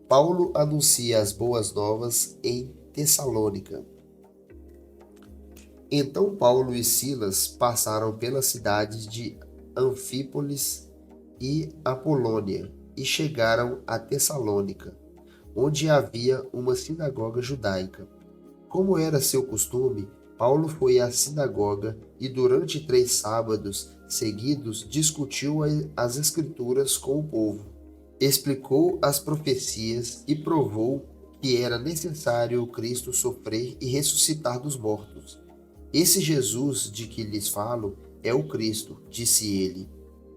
Paulo anuncia as boas novas em Tessalônica. Então Paulo e Silas passaram pelas cidades de Anfípolis e Apolônia e chegaram a Tessalônica, onde havia uma sinagoga judaica. Como era seu costume, Paulo foi à sinagoga e durante 3 sábados seguidos discutiu as Escrituras com o povo. Explicou as profecias e provou que era necessário o Cristo sofrer e ressuscitar dos mortos. Esse Jesus de que lhes falo é o Cristo, disse ele.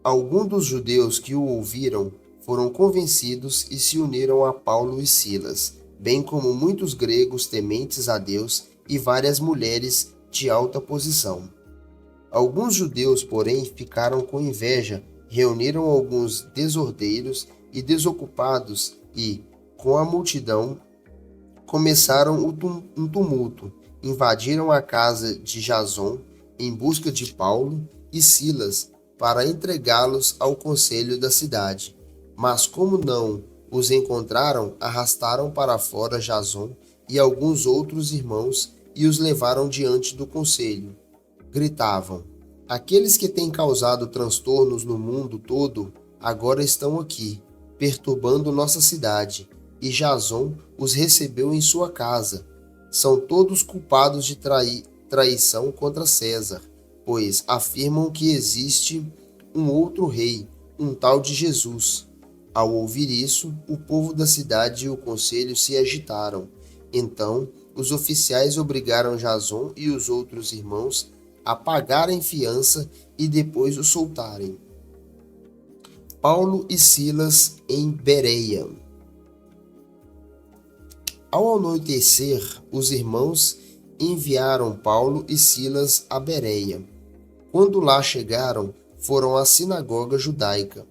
Alguns dos judeus que o ouviram foram convencidos e se uniram a Paulo e Silas, bem como muitos gregos tementes a Deus e várias mulheres de alta posição. Alguns judeus, porém, ficaram com inveja, reuniram alguns desordeiros e desocupados e, com a multidão, começaram um tumulto. Invadiram a casa de Jason em busca de Paulo e Silas para entregá-los ao conselho da cidade. Mas como não os encontraram, arrastaram para fora Jason e alguns outros irmãos e os levaram diante do conselho. Gritavam: aqueles que têm causado transtornos no mundo todo agora estão aqui, perturbando nossa cidade, e Jason os recebeu em sua casa. São todos culpados de traição contra César, pois afirmam que existe um outro rei, um tal de Jesus. Ao ouvir isso, o povo da cidade e o conselho se agitaram. Então, os oficiais obrigaram Jason e os outros irmãos a pagarem fiança e depois o soltarem. Paulo e Silas em Bereia. Ao anoitecer, os irmãos enviaram Paulo e Silas a Bereia. Quando lá chegaram, foram à sinagoga judaica.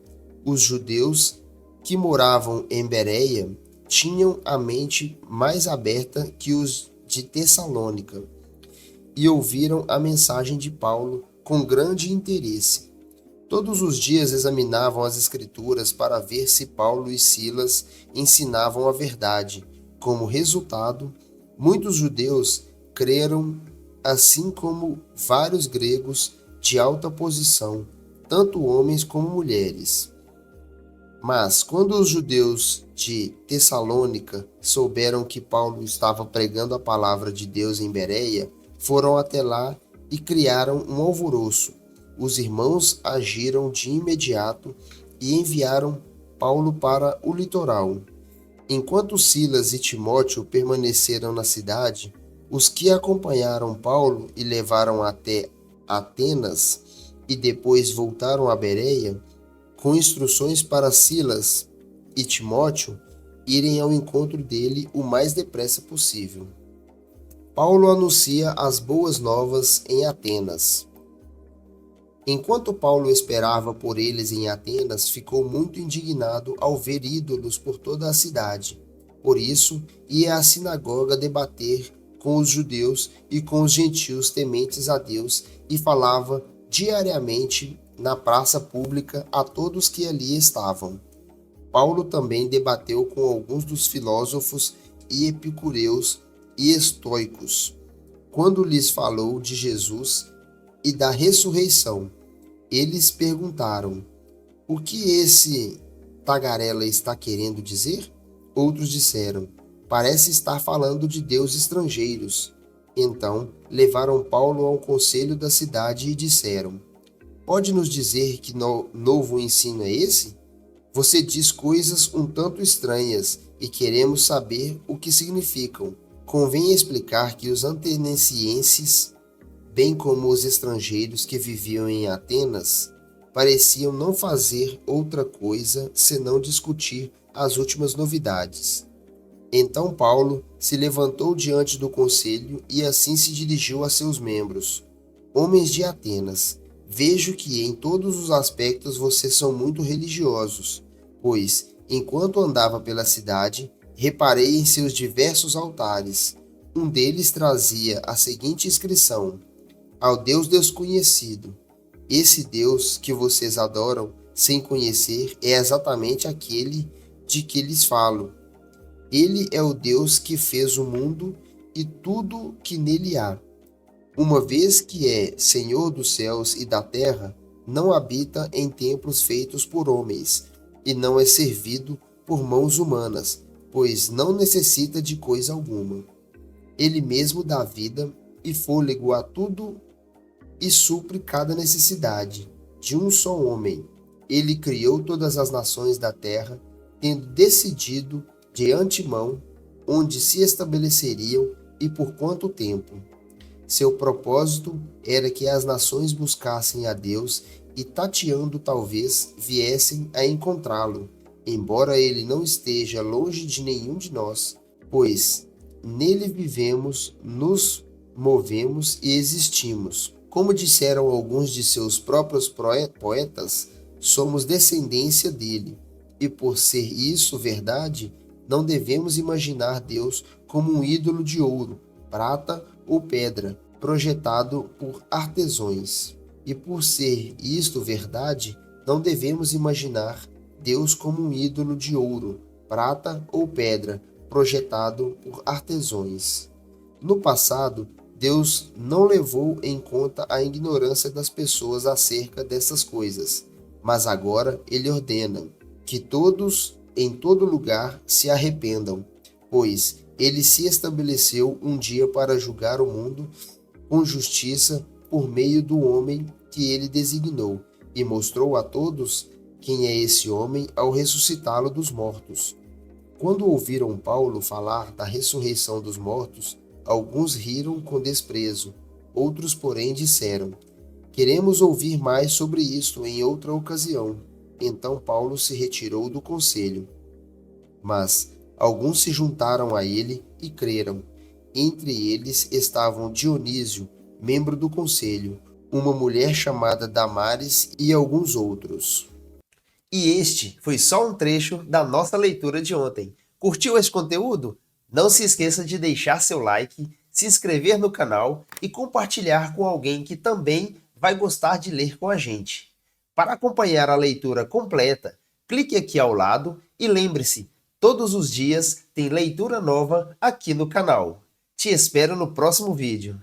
Os judeus que moravam em Bereia tinham a mente mais aberta que os de Tessalônica e ouviram a mensagem de Paulo com grande interesse. Todos os dias examinavam as Escrituras para ver se Paulo e Silas ensinavam a verdade. Como resultado, muitos judeus creram, assim como vários gregos de alta posição, tanto homens como mulheres. Mas quando os judeus de Tessalônica souberam que Paulo estava pregando a palavra de Deus em Bereia, foram até lá e criaram um alvoroço. Os irmãos agiram de imediato e enviaram Paulo para o litoral. Enquanto Silas e Timóteo permaneceram na cidade, os que acompanharam Paulo e levaram até Atenas e depois voltaram a Bereia, com instruções para Silas e Timóteo irem ao encontro dele o mais depressa possível. Paulo anuncia as boas novas em Atenas. Enquanto Paulo esperava por eles em Atenas, ficou muito indignado ao ver ídolos por toda a cidade. Por isso, ia à sinagoga debater com os judeus e com os gentios tementes a Deus e falava diariamente na praça pública a todos que ali estavam. Paulo também debateu com alguns dos filósofos e epicureus e estoicos, quando lhes falou de Jesus e da ressurreição. Eles perguntaram: o que esse tagarela está querendo dizer? Outros disseram: parece estar falando de deuses estrangeiros. Então levaram Paulo ao conselho da cidade e disseram: pode nos dizer que novo ensino é esse? Você diz coisas um tanto estranhas e queremos saber o que significam. Convém explicar que os atenienses, bem como os estrangeiros que viviam em Atenas, pareciam não fazer outra coisa senão discutir as últimas novidades. Então Paulo se levantou diante do conselho e assim se dirigiu a seus membros: homens de Atenas, vejo que em todos os aspectos vocês são muito religiosos, pois, enquanto andava pela cidade, reparei em seus diversos altares. Um deles trazia a seguinte inscrição: ao Deus desconhecido. Esse Deus que vocês adoram sem conhecer é exatamente aquele de que lhes falo. Ele é o Deus que fez o mundo e tudo que nele há. Uma vez que é Senhor dos céus e da terra, não habita em templos feitos por homens, e não é servido por mãos humanas, pois não necessita de coisa alguma. Ele mesmo dá vida e fôlego a tudo e supre cada necessidade. De um só homem, ele criou todas as nações da terra, tendo decidido de antemão onde se estabeleceriam e por quanto tempo. Seu propósito era que as nações buscassem a Deus e, tateando talvez, viessem a encontrá-lo, embora ele não esteja longe de nenhum de nós, pois nele vivemos, nos movemos e existimos. Como disseram alguns de seus próprios poetas, somos descendência dele, e por ser isso verdade, não devemos imaginar Deus como um ídolo de ouro, prata ou pedra, projetado por artesãos. E por ser isto verdade, não devemos imaginar Deus como um ídolo de ouro, prata ou pedra, projetado por artesãos. No passado, Deus não levou em conta a ignorância das pessoas acerca dessas coisas, mas agora ele ordena que todos, em todo lugar, se arrependam, pois ele se estabeleceu um dia para julgar o mundo com justiça por meio do homem que ele designou, e mostrou a todos quem é esse homem ao ressuscitá-lo dos mortos. Quando ouviram Paulo falar da ressurreição dos mortos, alguns riram com desprezo, outros, porém, disseram: Queremos ouvir mais sobre isto em outra ocasião. Então Paulo se retirou do conselho. Mas alguns se juntaram a ele e creram. Entre eles estavam Dionísio, membro do conselho, uma mulher chamada Damares e alguns outros. E este foi só um trecho da nossa leitura de ontem. Curtiu esse conteúdo? Não se esqueça de deixar seu like, se inscrever no canal e compartilhar com alguém que também vai gostar de ler com a gente. Para acompanhar a leitura completa, clique aqui ao lado e lembre-se, todos os dias tem leitura nova aqui no canal. Te espero no próximo vídeo.